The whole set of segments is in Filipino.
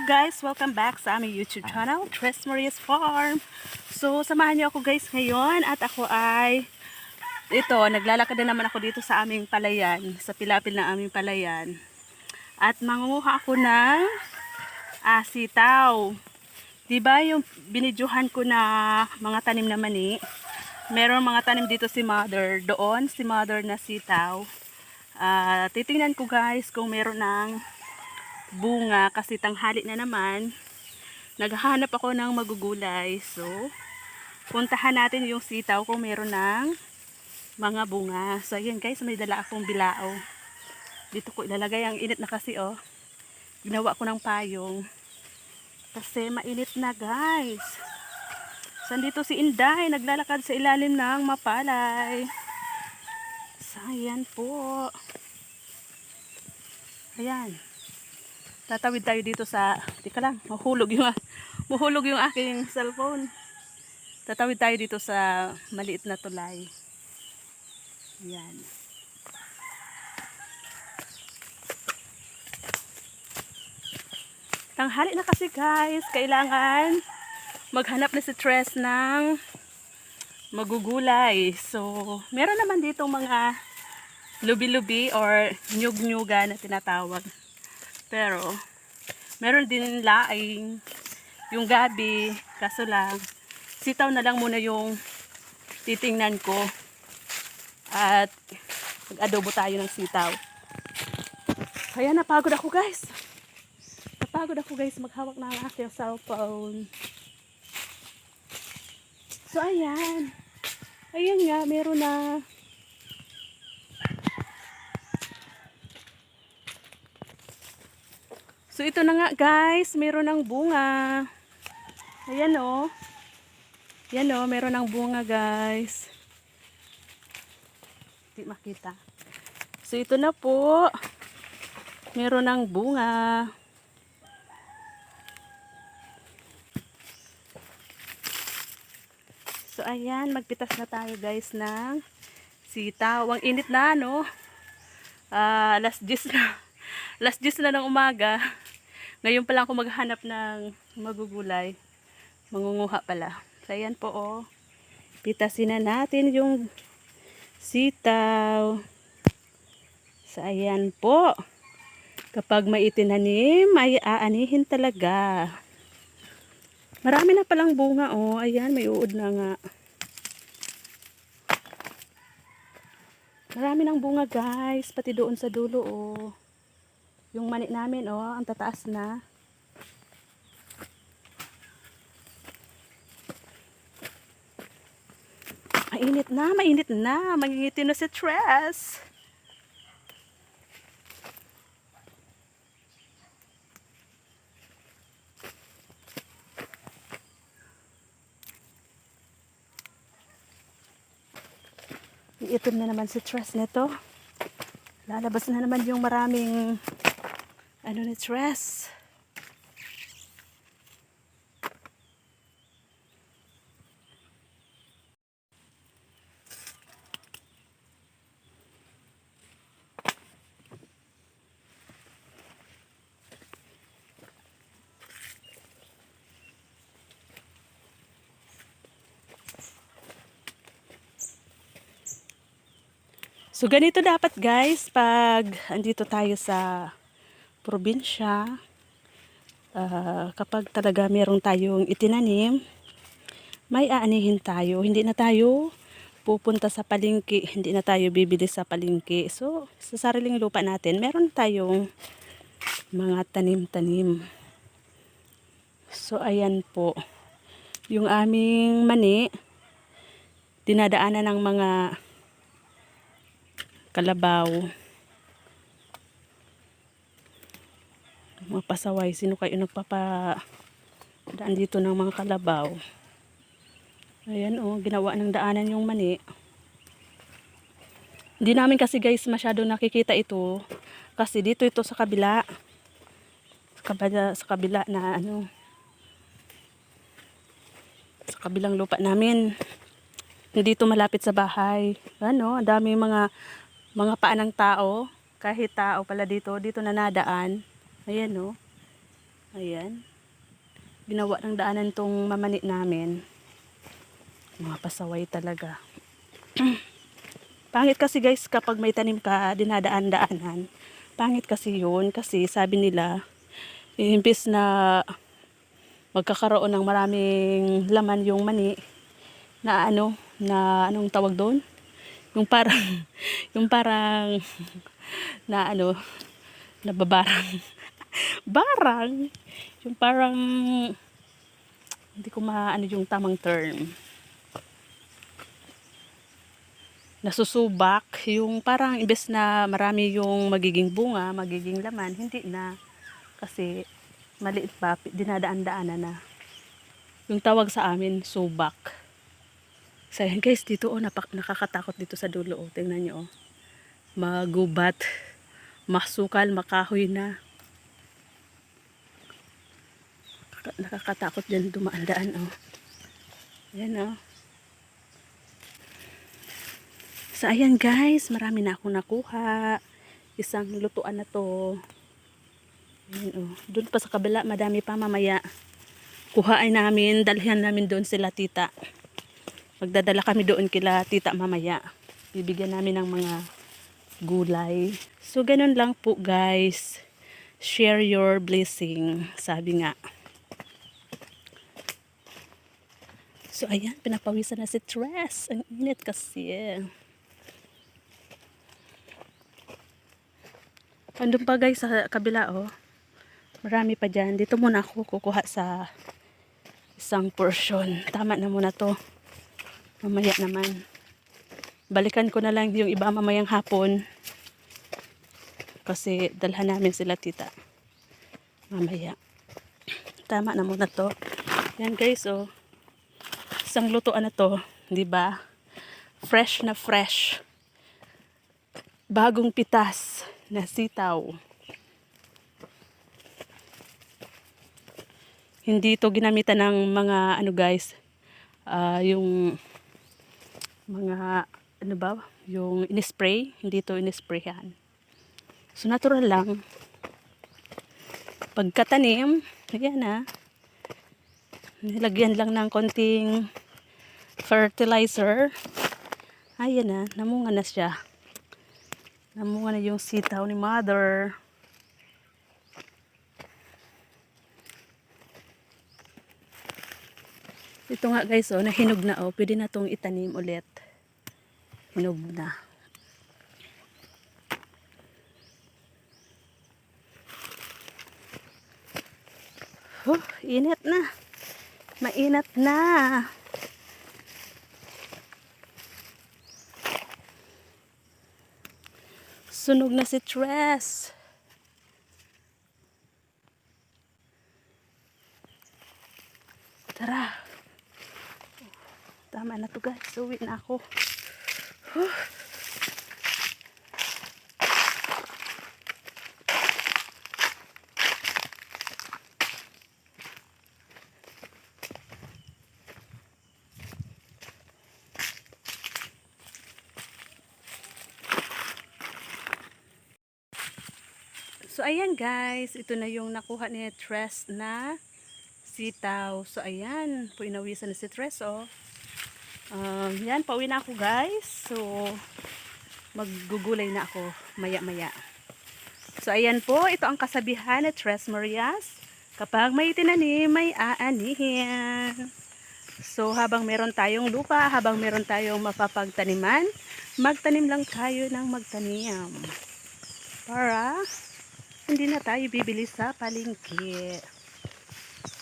Hello guys! Welcome back sa aming YouTube channel, Tres Maria's Farm. So, samahan niyo ako guys ngayon at ako ay naglalakad na naman ako dito sa aming palayan, sa pilapil ng aming palayan. At mangunguha ako ng sitaw. Diba yung binidyohan ko na mga tanim na mani? Meron mga tanim dito si Mother. Doon si Mother na sitaw. Titingnan ko guys kung meron ng bunga kasi tanghali na naman. Naghahanap ako ng magugulay. So, puntahan natin yung sitaw kung meron ng mga bunga. So, ayan guys, may dala akong bilao. Dito ko ilalagay. Ang init na kasi oh. Ginawa ko ng payong. Kasi mainit na guys. So, dito si Inday. Naglalakad sa ilalim ng mapalay. So, ayan po. Ayan. Tatawid tayo dito sa, tika lang, mahulog yung aking cellphone. Tatawid tayo dito sa maliit na tulay. Ayan. Tanghali na kasi guys, kailangan maghanap na si Tres ng magugulay. So, meron naman dito mga lubi-lubi or nyug-nyuga na tinatawag. Pero, meron din laing, yung gabi, kaso lang, sitaw na lang muna yung titingnan ko. At, mag-adobo tayo ng sitaw. Kaya napagod ako guys. Maghawak ng aking cellphone. So, ayan. Ayan nga, meron na. So, ito na nga guys, meron ng bunga. Ayan o. Ayan o, meron ng bunga guys. Hindi makita. So, ito na po. Meron ng bunga. So, ayan, magpitas na tayo guys ng sitaw. Ang init na, no? Alas 10 na. Alas 10 na ng umaga. Ngayon pa lang ako maghanap ng magugulay. Mangunguha pala. So, ayan po, oh. Pitasin na natin yung sitaw. So, ayan po. Kapag may itinanim, ay aanihin talaga. Marami na palang bunga, oh. Ayan, may uod na nga. Marami ng bunga, guys. Pati doon sa dulo, oh. Yung mani namin, oh, ang tataas na. Mainit na, mainit na. Mangingitim na si Tres. Iitim na naman si Tres nito. Lalabas na naman yung maraming ni Tres. So, ganito dapat guys pag andito tayo sa probinsya. Kapag talaga meron tayong itinanim, may aanihin tayo. Hindi na tayo pupunta sa palengke. Hindi na tayo bibili sa palengke. So, sa sariling lupa natin, meron tayong mga tanim-tanim. So, ayan po. Yung aming mani, dinadaanan ng mga kalabaw, mga pasaway. Sino kayo nagpapadaan dito ng mga kalabaw? Ayan oh, ginawa ng daanan yung mani. Hindi namin kasi guys masyado nakikita ito kasi dito ito sa kabila, sa kabila na sa kabilang lupa namin. Hindi ito malapit sa bahay. Ang dami mga paa ng tao. Kahit tao pala dito na nadaan. Ayan, oh. Ayan. Ginawa ng daanan tong mamani namin. Mga pasaway talaga. Pangit kasi guys kapag may tanim ka dinadaan-daanan. Pangit kasi yun kasi sabi nila imbis na magkakaroon ng maraming laman yung mani na anong tawag doon? Yung parang yung parang na nababarang barang yung parang hindi ko maano yung tamang term. Nasusubak, yung parang imbes na marami yung magiging bunga, magiging laman, hindi na. Kasi maliit pa, dinadaan-daanan na. Yung tawag sa amin, subak. So yan guys, dito nakakatakot dito sa dulo. Oh. Tingnan nyo. Oh. Magubat, masukal, makahoy na. Nakakatakot dyan dumaan-daan. Oh. Yan oh. So ayan guys, marami na akong nakuha. Isang lutuan na to. Ayan, oh. Doon pa sa kabila, madami pa mamaya. Kuhain namin, dalhin namin doon sila tita. Magdadala kami doon kila tita mamaya. Bibigyan namin ng mga gulay. So ganun lang po guys. Share your blessing, sabi nga. So ayan, pinapawisan na si Tres. Ang init kasi. Andun pa guys sa kabila oh. Marami pa dyan. Dito muna ako kukuha sa isang portion. Tama na muna to. Mamaya naman. Balikan ko na lang yung iba mamayang hapon. Kasi dalhan namin sila tita. Mamaya. Tama na muna to. Yan guys oh. Isang lutuan na to. Diba? Fresh na fresh. Bagong pitas na sitaw. Hindi ito ginamitan ng mga guys, yung mga yung in-spray, hindi ito in-sprayan. So natural lang. Pagkatanim, ayan nilagyan lang ng konting fertilizer. Ayan na, namunga na siya. Namunga na yung sitaw ni mother. Ito nga guys, oh, nahinog na oh. Pwede na tong itanim ulit. Hinog na. Init na. Mainat na. Sunog na si Tres. Tara. Tama na to guys. Uwi na ako. So ayan guys, ito na yung nakuha ni Tres na sitaw. So ayan, puinawisan na si Tres oh. Yan, pauwi na ako guys. So maggugulay na ako maya-maya. So ayan po, ito ang kasabihan ni Tres Marias. Kapag may tinanim, may aanihin. So habang meron tayong lupa, habang meron tayong mapapagtaniman, magtanim lang tayo ng magtanim. Para hindi na tayo bibili sa palengke.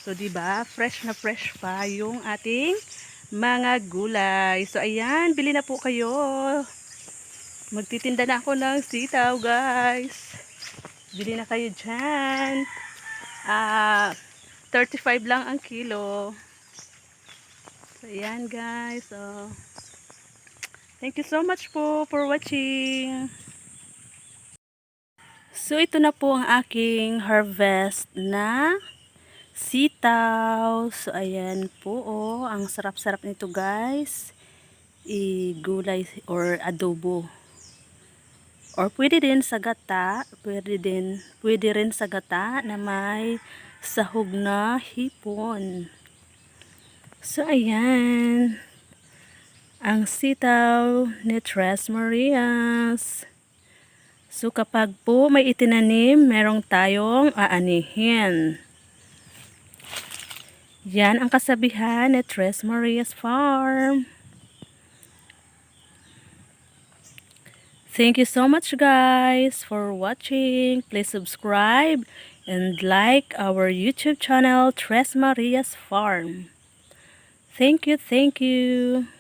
So diba, fresh na fresh pa yung ating mga gulay. So ayan, bili na po kayo. Magtitinda na ako ng sitaw guys. Bili na kayo dyan. 35 lang ang kilo. So ayan guys. So, thank you so much po for watching. So ito na po ang aking harvest na sitaw. So ayan po oh, ang sarap-sarap nito guys. Gulay or adobo. Or pwede din sa gata, pwede rin sa gata na may sahog na hipon. So, ayan. Ang sitaw ni Tres Marias. So, kapag po may itinanim, merong tayong aanihin. Yan ang kasabihan ni Tres Marias Farm. Thank you so much guys for watching. Please subscribe and like our YouTube channel, Tres Marias Farm. Thank you, thank you.